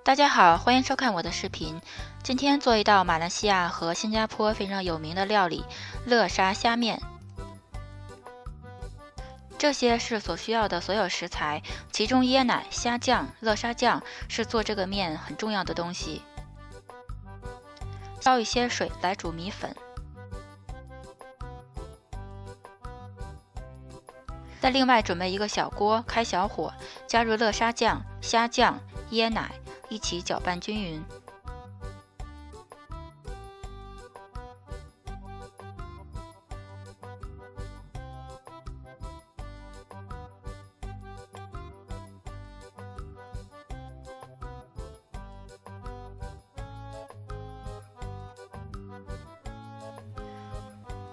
大家好，欢迎收看我的视频。今天做一道马来西亚和新加坡非常有名的料理——乐沙虾面。这些是所需要的所有食材，其中椰奶、虾酱、乐沙酱是做这个面很重要的东西。烧一些水来煮米粉，再另外准备一个小锅，开小火，加入乐沙酱、虾酱、椰奶，一起搅拌均匀。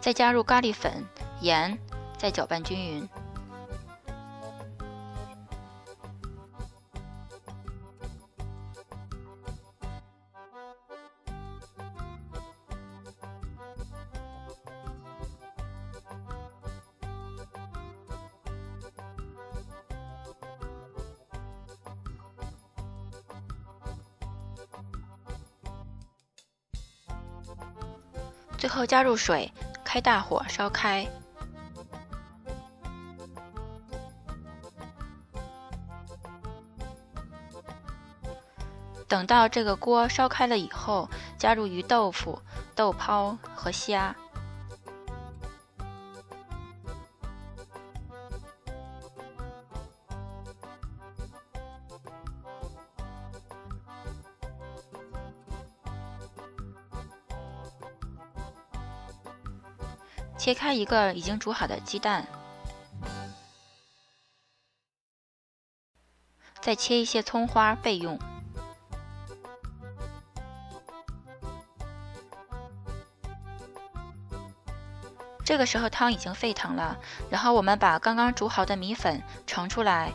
再加入咖喱粉、盐，再搅拌均匀。最后加入水，开大火烧开。等到这个锅烧开了以后，加入鱼豆腐、豆泡和虾。切开一个已经煮好的鸡蛋，再切一些葱花备用。这个时候汤已经沸腾了，然后我们把刚刚煮好的米粉盛出来，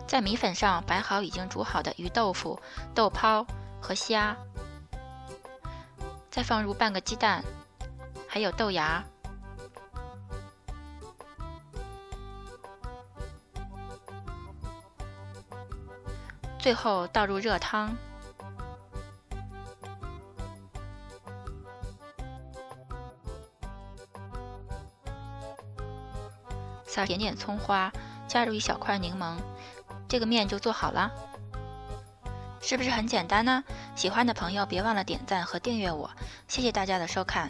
在米粉上摆好已经煮好的鱼豆腐、豆泡和虾，再放入半个鸡蛋，还有豆芽，最后倒入热汤，撒一点点葱花，加入一小块柠檬，这个面就做好了。是不是很简单呢？喜欢的朋友别忘了点赞和订阅我，谢谢大家的收看。